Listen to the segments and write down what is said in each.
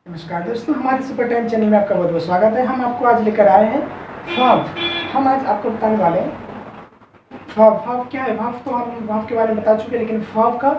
नमस्कार दोस्तों, हमारे सुपर टाइम चैनल में आपका बहुत बहुत स्वागत है। हम आपको आज लेकर आए हैं भाव। हम आज आपको बताने वाले हैं भाव। भाव क्या है? भाव तो हम भाव के बारे में बता चुके हैं, लेकिन भाव का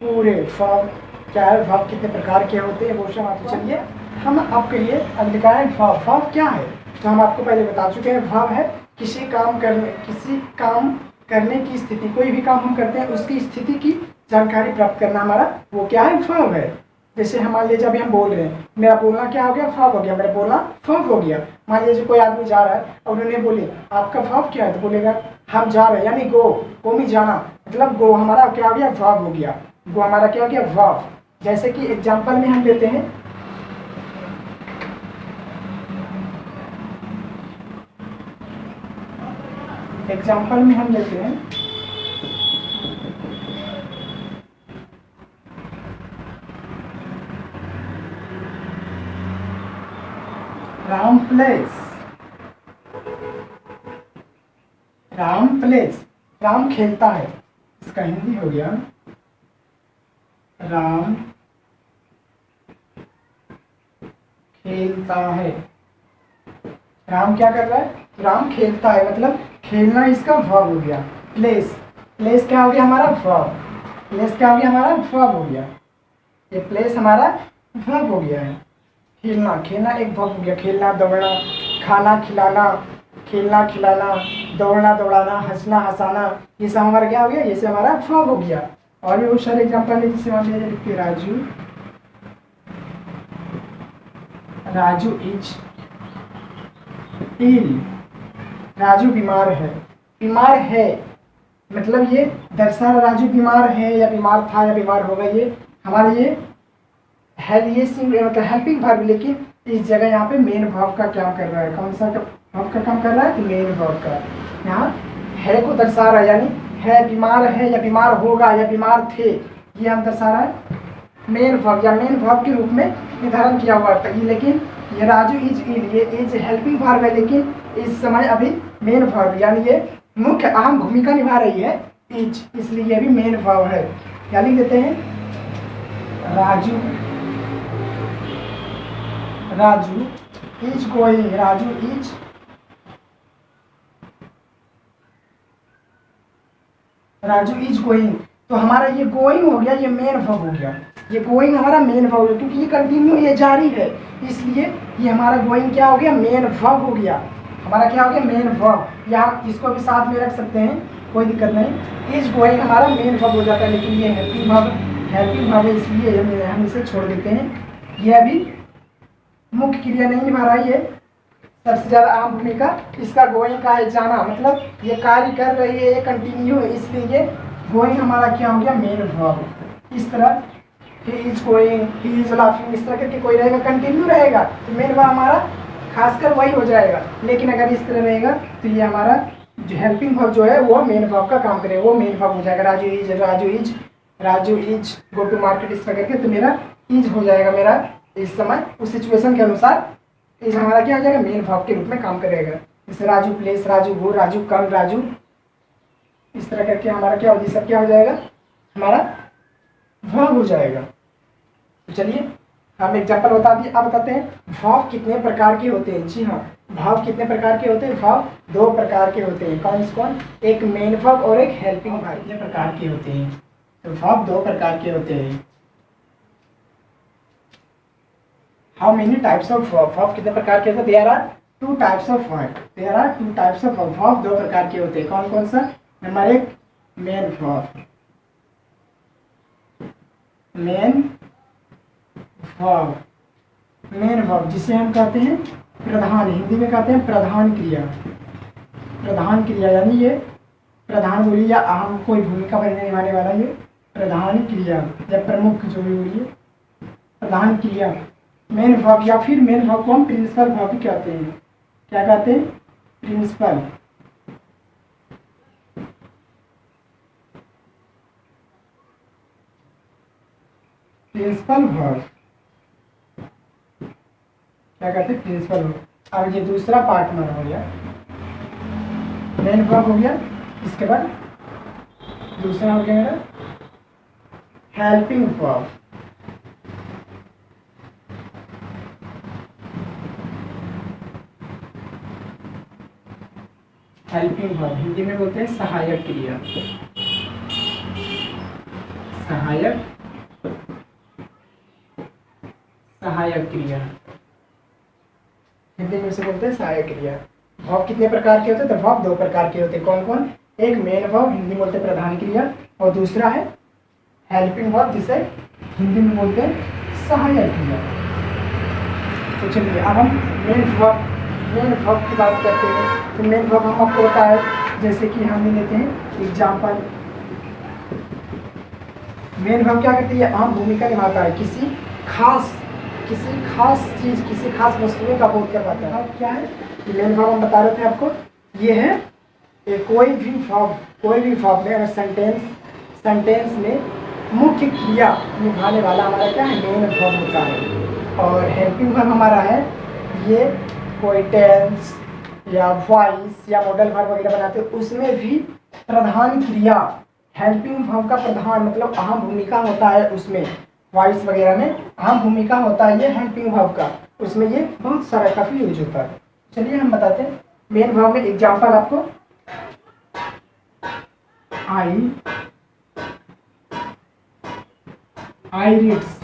पूरे भाव क्या है, भाव कितने प्रकार के होते हैं, वो सब आपको चलिए हम आपके लिए आज लेकर आए हैं भाव। भाव क्या है तो हम आपको पहले बता चुके हैं। भाव है किसी काम करने की स्थिति। कोई भी काम हम करते हैं उसकी स्थिति की जानकारी प्राप्त करना हमारा वो क्या है, भाव है। जैसे हम मान लीजिए अभी हम बोल रहे हैं, मेरा बोलना क्या हो गया, भाव हो गया। मेरा बोलना भाव हो गया। मान लीजिए कोई आदमी जा रहा है और उन्होंने बोले आपका भाव क्या है, तो बोलेगा हम जा रहे हैं, यानी गो में जाना, मतलब गो हमारा क्या हो गया, भाव हो गया। गो हमारा क्या हो गया, भाव। जैसे कि एग्जाम्पल में हम लेते हैं, राम प्लेस। राम खेलता है, इसका हिंदी हो गया राम खेलता है। राम क्या कर रहा है, राम खेलता है, मतलब खेलना इसका भाव हो गया। प्लेस क्या हो गया हमारा, भाव। प्लेस क्या हो गया हमारा, भाव हो गया। ये प्लेस हमारा भाव हो गया है। खेलना एक भाव हो गया। खेलना, दौड़ना, खाना खिलाना, खेलना खिलाना, दौड़ना दौड़ाना, हंसना हंसाना, ये सब हमारा क्या हो गया, ये सब हमारा भाव हो गया। और भी बहुत सारे एग्जाम्पल है, जैसे मान लीजिए लिखते राजू इज इल। राजू बीमार है मतलब ये दर्शा राजू बीमार है, या बीमार था, या बीमार होगा। ये हमारा ये मतलब हेल्पिंग वर्ब, लेकिन इस जगह यहाँ पे मेन वर्ब का क्या कर रहा है, कौन सा वर्ब का काम कर रहा है, तो मेन वर्ब का। यहाँ है को दर्शा रहा है, यानी है बीमार है, या बीमार होगा, या बीमार थे, ये हम दर्शा रहा है मेन वर्ब, या मेन वर्ब के रूप में निर्धारण किया हुआ था। लेकिन ये राजू इज इल, ये इज हेल्पिंग वर्ब है, लेकिन इस समय अभी मेन वर्ब, यानी ये मुख्य अहम भूमिका निभा रही है इज, इसलिए ये भी मेन वर्ब है। क्या लिख देते हैं, Raju is going. Raju is going, तो हमारा ये गोइंग हो गया, ये मेन वर्ब हो गया। ये गोइंग हमारा मेन वर्ब हो गया, क्योंकि ये कंटिन्यू, ये जारी है, इसलिए ये हमारा गोइंग क्या हो गया, मेन वर्ब हो गया। हमारा क्या हो गया, मेन वर्ब। या इसको भी साथ में रख सकते हैं, कोई दिक्कत नहीं। इज गोइंग हमारा मेन वर्ब हो जाता है, लेकिन ये हेल्पिंग वर्ब है, इसलिए हम इसे छोड़ देते हैं। ये अभी मुख्य क्रिया नहीं निभा रहा है, ये सबसे ज्यादा आम भूमिका इसका गोइंग का है, जाना, मतलब ये कार्य कर रही है, ये कंटिन्यू है, इसलिए ये गोइंग हमारा क्या हो गया, मेन वर्ब। इस तरह he is going, he is laughing, इस तरह करके कोई रहेगा, कंटिन्यू रहेगा, तो मेन वर्ब हमारा खासकर वही हो जाएगा। लेकिन अगर इस तरह रहेगा तो ये हमारा जो हेल्पिंग वर्ब जो है वो मेन वर्ब का काम करेगा, वो मेन वर्ब हो जाएगा। Raju is go to market, इस तरह करके तो मेरा इज हो जाएगा। मेरा इस समय उस सिचुएशन के अनुसार इज हमारा क्या हो जाएगा, मेन वर्ब के रूप में काम करेगा। जैसे राजू प्लेस, राजू गो, राजू कम, राजू, इस तरह करके हमारा क्या हो, सब क्या हो जाएगा, हमारा वर्ब हो जाएगा। तो चलिए हम एग्जाम्पल बता दिए। अब बताते हैं भाव कितने प्रकार के होते हैं। जी हाँ, भाव कितने प्रकार के होते हैं, भाव दो प्रकार के होते हैं। कौन, एक मेन वर्ब और एक हेल्पिंग वर्ब। कितने प्रकार के होते हैं, तो भाव दो प्रकार के होते हैं। How many types of verb, भाव कितने प्रकार के होते हैं, there are two types of verb. भाव दो प्रकार के होते हैं। कौन सा, नंबर एक मेन वर्ब, जिसे हम कहते हैं प्रधान, हिंदी में कहते हैं प्रधान क्रिया, यानी ये प्रधान बोलिए या अहम कोई भूमिका निभाने वाला, ये प्रधान क्रिया या प्रमुख जो भी बोलिए, प्रधान क्रिया मेन वर्ब। या फिर मेन वर्ब को हम प्रिंसिपल वर्ब भी कहते हैं। क्या कहते हैं, प्रिंसिपल वर्ब, क्या कहते हैं, प्रिंसिपल वर्ब। अब ये दूसरा पार्ट हमारा हो गया, मेन वर्ब हो गया। इसके बाद दूसरा हो गया मेरा helping verb. Helping verb, Hindi में बोलते हैं सहायक क्रिया। सहायक क्रिया, हिंदी में से बोलते हैं सहायक क्रिया। वर्ब कितने प्रकार के होते हैं? तो वर्ब दो प्रकार के होते हैं। कौन कौन? एक मेन वर्ब, हिंदी में बोलते हैं प्रधान क्रिया, और दूसरा है हेल्पिंग वर्ब, जिसे हिंदी में बोलते हैं सहायक क्रिया। तो चलिए अब हम मेन वर्ब की बात करते हैं। तो मेन वर्ब हम आपको होता है, जैसे कि हम लेते हैं एग्जाम्पल। मेन वर्ब क्या करती है? अहम भूमिका निभाता है, किसी खास चीज, किसी खास वस्तु का बोध करवाता है। अब क्या है मेन वर्ब? हम बता रहे थे आपको, ये है कोई भी वर्ब में अगर सेंटेंस में मुख्य क्रिया निभाने वाला हमारा क्या है? मेन वर्ब होता है। और हेल्पिंग वर्ब हमारा है, ये कोई टेंस या वॉइस या मॉडल वर्ब वगैरह बनाते हैं, उसमें भी प्रधान क्रिया, हेल्पिंग वर्ब का प्रधान मतलब अहम भूमिका होता है उसमें। वॉइस वगैरह में अहम भूमिका होता है ये हेल्पिंग वर्ब का, उसमें ये बहुत सारा काफ़ी यूज होता है। चलिए हम बताते हैं मेन वर्ब में एग्जांपल आपको। आई रीड्स,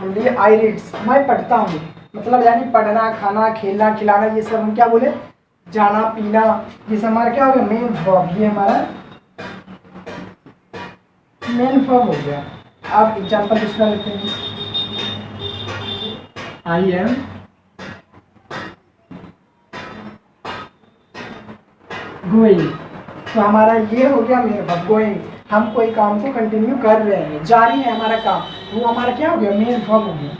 हम लिए आई रीड्स, मैं पढ़ता हूँ, मतलब यानी पढ़ना, खाना, खेलना, खिलाना, ये सब हम क्या बोले? जाना, पीना, ये सब हमारा क्या हो गया? Main verb. ये हमारा मेन वर्ब हो गया। आप एग्जांपल दूसरा लेते हैं। आई एम गोइंग, तो हमारा ये हो गया मेन वर्ब गोइंग। हम कोई काम को कंटिन्यू कर रहे हैं, जारी है हमारा काम, वो हमारा क्या हो गया? मेन वर्ब हो गया।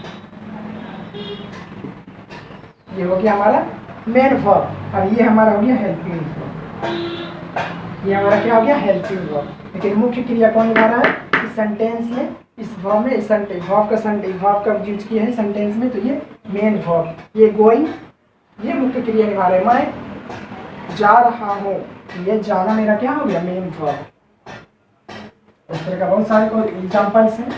ये हो गया हमारा मेन वर्ब, और ये हमारा हो गया हेल्पिंग वर्ब। ये हमारा क्या हो गया? Helping verb. लेकिन मुख्य क्रिया कौन निभा रहा है इस सेंटेंस में? इस वर्ब में वर्ब का यूज किया है सेंटेंस में, तो ये मेन वर्ब। ये गोइंग, ये मुख्य क्रिया निभा रहे हैं। मैं जा रहा हूँ, ये जाना मेरा क्या हो गया? Main verb. इस तरह का बहुत सारे एग्जांपल्स हैं।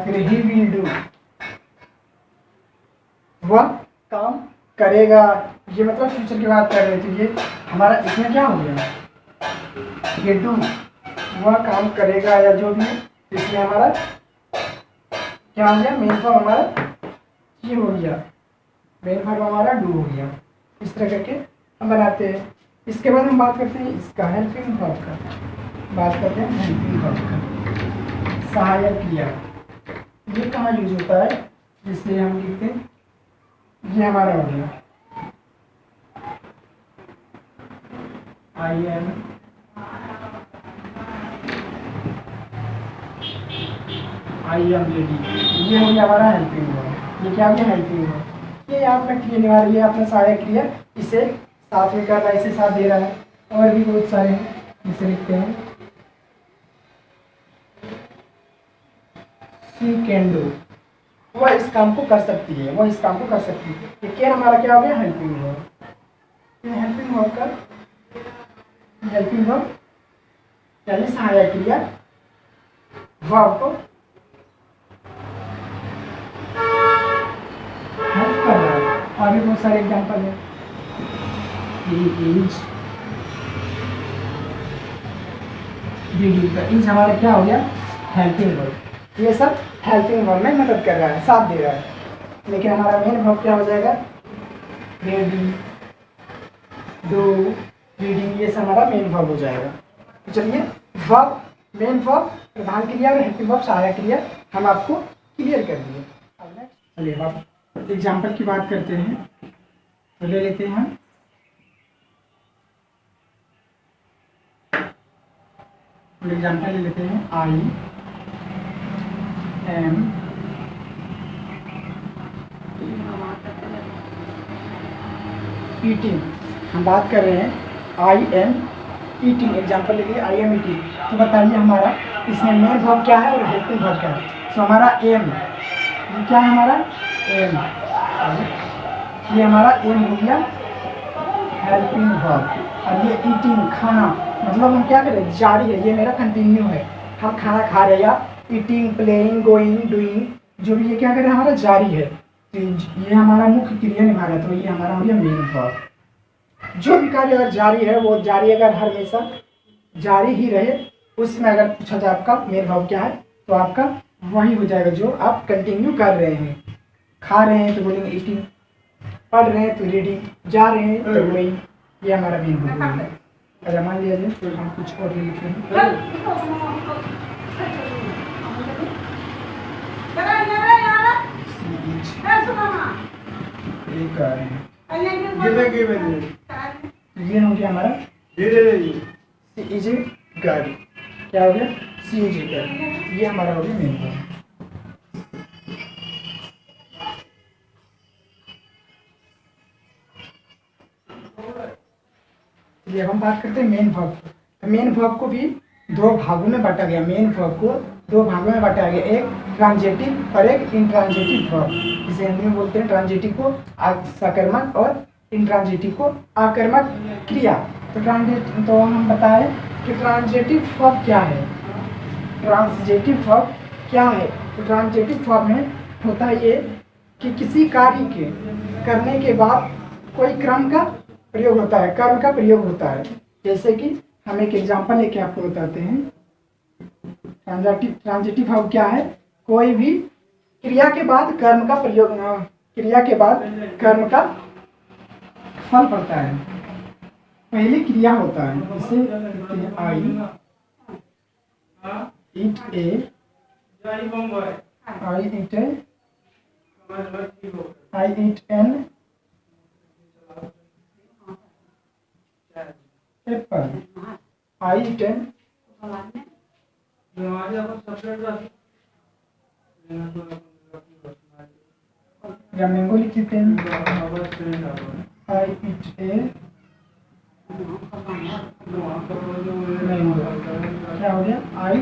फिर ही विल डू, वह काम करेगा, ये मतलब फ्यूचर की बात कर रहे थे। ये हमारा इसमें क्या हो गया? ये डू, वह काम करेगा या जो भी, इसमें हमारा क्या हो गया? मेन वर्ब हमारा ये हो गया, मेन वर्ब हमारा डू हो गया। इस तरह करके हम बनाते हैं। इसके बाद हम बात करते हैं इसका हेल्पिंग वर्ब का, बात करते हैं हेल्पिंग वर्ब का, सहायक क्रिया। ये कहाँ यूज होता है? जिससे हम लिखते हैं, ये हमारा हो गया आई एम रेडी, ये हो गया हमारा हेल्पिंग वर्ब। ये क्या हो गया? Helping verb. ये यहाँ पर क्रिया निभा रही है अपना सहायक क्रिया, इसे साथ में कर रहा है, इसे साथ दे रहा है। और भी बहुत सारे हैं, इसे लिखते हैं शी कैन डू, वह इस काम को कर सकती है, वह इस काम को कर सकती है। ये कैन हमारा क्या हो गया? Helping verb. ये हेल्पिंग वर्ब का, हेल्पिंग वर्ब यानी सहायक क्रिया वर्ब को हेल्प कर रहा है। और भी बहुत सारे एग्जांपल है। इज हमारा क्या हो गया? Helping verb. ये सब हेल्पिंग वर्ब में मदद कर रहा है, साथ दे रहा है। लेकिन हमारा मेन वर्ब क्या हो जाएगा? रेडी, डू, रीडिंग, ये सब हमारा मेन वर्ब हो जाएगा। तो चलिए वर्ब, मेन वर्ब, प्रधान क्रिया और हेल्पिंग वर्ब, सहायक क्रिया हम आपको क्लियर कर दिए। चलिए अब एग्जाम्पल की बात करते हैं, तो ले लेते हैं हम एग्जाम्पल ले लेते हैं। आई एम ईटिंग, हम बात कर रहे हैं आई एम ईटिंग। एग्जाम्पल ले लिए आई एम ईटिंग, तो बताइए हमारा इसमें मेन वर्ब क्या है और हेल्पिंग वर्ब क्या है। तो हमारा एम, ये क्या है हमारा एम, ये हमारा एम हो गया हेल्पिंग वर्ब। और ये ईटिंग खाना, मतलब हम क्या करें जारी है, ये मेरा कंटिन्यू है, हम खाना खा रहे हैं, या ईटिंग प्लेइंग गोइंग डूइंग जो भी ये क्या करें हमारा जारी है, तो ये हमारा मुख्य क्रिया निभा रहा है, तो ये हमारा हो गया मेन वर्ब। जो भी कार्य अगर जारी है वो जारी अगर हमेशा जारी ही रहे, उसमें अगर पूछा जाए आपका मेन वर्ब क्या है तो आपका वही हो जाएगा जो आप कंटिन्यू कर रहे हैं। खा रहे हैं तो बोलेंगे ईटिंग, पढ़ रहे हैं तो रीडिंग, जा रहे हैं तो गोइंग, ये हमारा मेन वर्ब है। अगर मान लिया जाए तो हम कुछ और लिख रहे हैं, ये हो गया हमारा गाड़ी, क्या हो गया सीजी गाड़ी, ये हमारा हो गया मेन वर्ब। ये हम बात करते हैं मेन वर्ब। तो मेन वर्ब को भी दो भागों में बांटा गया, मेन वर्ब को दो भागों में बांटा गया, एक ट्रांजिटिव और एक इंट्रांजिटिव वर्ब। जिसे हिंदी में बोलते हैं ट्रांजिटिव को सकर्मक और इंट्रांजिटिव को आकर्मक क्रिया। तो हम बताएं कि ट्रांजिटिव वर्ब क्या है। ट्रांजिटिव वर्ब क्या है, तो ट्रांजिटिव वर्ब में होता है ये कि किसी कार्य के करने के बाद कोई क्रम का प्रयोग होता है, कर्म का प्रयोग होता है। जैसे कि हम एक एग्जांपल लेके आपको बताते हैं। ट्रांजिटिव वर्ब क्या है, कोई भी क्रिया के बाद कर्म का प्रयोग, क्रिया के बाद कर्म का फल पड़ता है, पहले क्रिया होता है। जैसे I eat a, I eat a, I eat an apple, I eat an या मैंगो लिख देते हैं, आई ईट ए मैंगो, क्या हो गया आई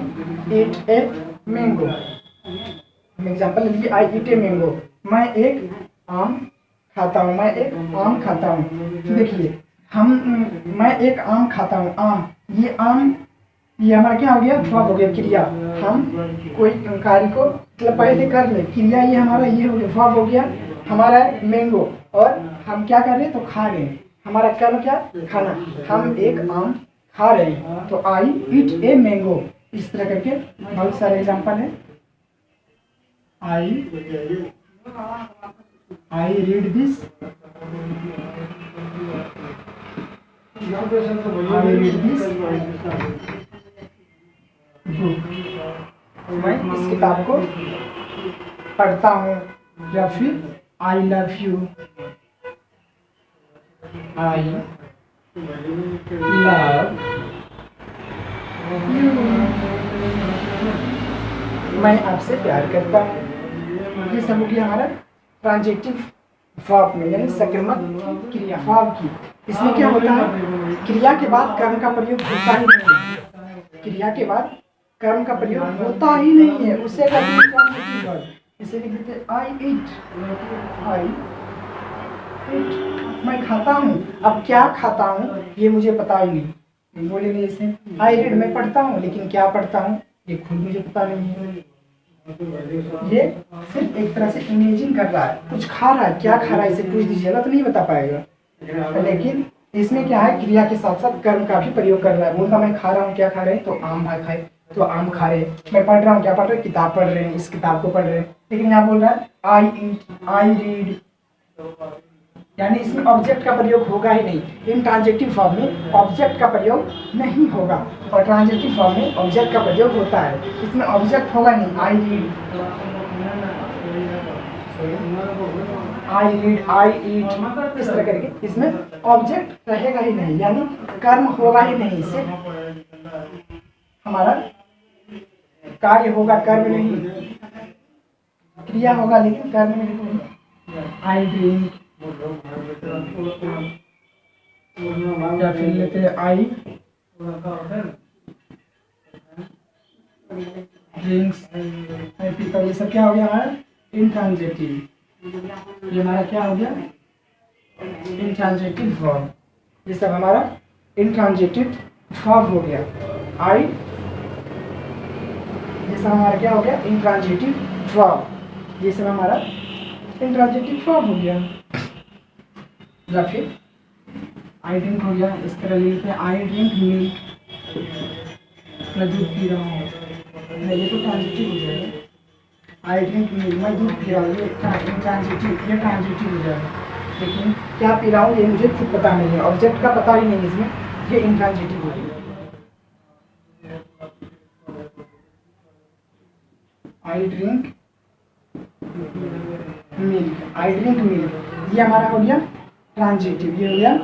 ईट ए मैंगो। एग्जाम्पल लीजिए आई ईट ए मैंगो, मैं एक आम खाता हूँ, मैं एक आम खाता हूँ। देखिए मैं एक आम खाता हूँ, आम, ये आम, ये हमारा क्या हो गया वर्ब हो गया क्रिया। हम कोई कार्य को मतलब पहले कर ले क्रिया, ये हमारा ये हो गया वर्ब हो गया हमारा मैंगो, और हम क्या कर रहे हैं तो खा रहे हैं, हमारा कर्म क्या खाना, हम एक आम खा रहे हैं, तो आई ईट ए मैंगो। इस तरह करके बहुत सारे एग्जांपल है। I read this, I read this book, मैं इस किताब को पढ़ता हूँ। या फिर I love you, I love you, मैं आपसे प्यार करता हूँ। ये सब हो गया हमारा ट्रांजिटिव वर्ब में, यानी सकर्मक क्रिया वर्ब की। इसमें क्या होता है, क्रिया के बाद कर्म का प्रयोग होता ही नहीं है, क्रिया के बाद कर्म का प्रयोग होता ही नहीं है, उससे इसे लिख देते आई ईट, आई ईट, मैं खाता हूँ। अब क्या खाता हूँ ये मुझे पता ही नहीं, बोलेंगे जैसे आई रीड, मैं पढ़ता हूँ, लेकिन क्या पढ़ता हूँ ये खुद मुझे पता नहीं है। ये सिर्फ एक तरह से इमेजिन कर रहा है, कुछ खा रहा है, क्या खा रहा है इसे पूछ दीजिएगा तो नहीं बता पाएगा। लेकिन इसमें क्या है, क्रिया के साथ साथ कर्म का भी प्रयोग कर रहा है। बोलता मैं खा रहा हूँ, क्या खा रहे हैं तो आम भाई खाए, तो आम खा रहे हैं। मैं पढ़ रहा हूँ, क्या पढ़ रहे हैं, किताब पढ़ रहे हैं, इस किताब को पढ़ रहे हैं। लेकिन यहाँ बोल रहा है आई ईट, आई रीड, यानी इसमें ऑब्जेक्ट का प्रयोग होगा ही नहीं। इन ट्रांजिटिव फॉर्म में ऑब्जेक्ट का प्रयोग नहीं होगा, और ट्रांजिटिव फॉर्म में ऑब्जेक्ट का प्रयोग होता है। इसमें ऑब्जेक्ट होगा नहीं, आई रीड, आई रीड, आई ईट, इस तरह करके इसमें ऑब्जेक्ट रहेगा ही नहीं, यानी कर्म होगा ही नहीं। इससे हमारा कार्य होगा, कर्म नहीं, क्रिया होगा लेकिन कर्म नहीं। आई ड्रिंक, या फिर लेते हैं आई ड्रिंक्स, पीपल, ये सब क्या हो गया हमारा इंट्रांजिटिव। ये हमारा क्या हो गया इंट्रांजिटिव वर्ब। ये सब हमारा इंट्रांजिटिव वर्ब हो गया। आई, ये सब हमारा क्या हो गया इंट्रांजिटिव वर्ब। ये सब हमारा इंट्रांजिटिव वर्ब हो गया। या फिर आई ड्रिंक हो गया, इस तरह लिखते हैं आई ड्रिंक मिल्क, मैं दूध पी रहा हूँ, ये तो ट्रांजिटिव हो जाएगा। आई ड्रिंक मिल्क, मैं दूध पी रहा हूँ, ये ट्रांजिटिव, ये ट्रांजिटिव हो जाएगा। लेकिन क्या पी रहा हूँ ये मुझे खुद पता नहीं है, ऑब्जेक्ट का पता ही नहीं है इसमें, ये इंट्रांजिटिव हो गया। I drink milk, I drink milk, ये हमारा हो गया ट्रांजिटिव, ये हो गया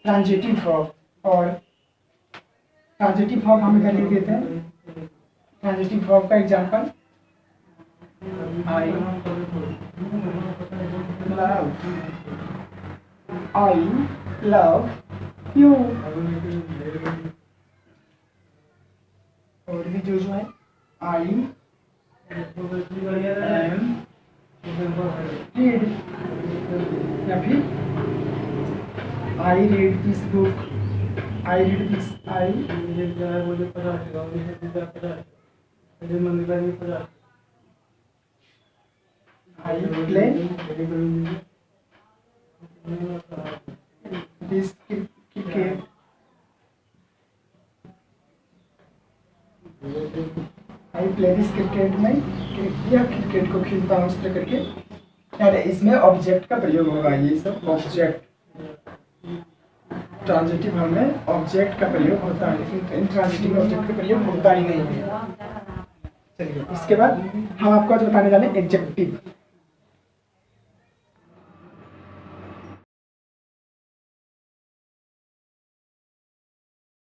ट्रांजिटिव वर्ब। और ट्रांजिटिव वर्ब हम इधर लिख देते हैं। ट्रांजिटिव वर्ब का एग्जांपल आई लव यू। और भी जो है आई एम रीड, या फिर I read this book, I read this, I play this cricket, I play this cricket में या क्रिकेट को खेलता हूँ, इस तरह करके यार इसमें ऑब्जेक्ट का प्रयोग होगा। ये सब ऑब्जेक्ट, ट्रांजिटिव में ऑब्जेक्ट का प्रयोग होता है, लेकिन इंट्रांजिटिव में ऑब्जेक्ट का प्रयोग होता ही नहीं है। चलिए इसके बाद हम आपको आज बताने वाले एडजेक्टिव।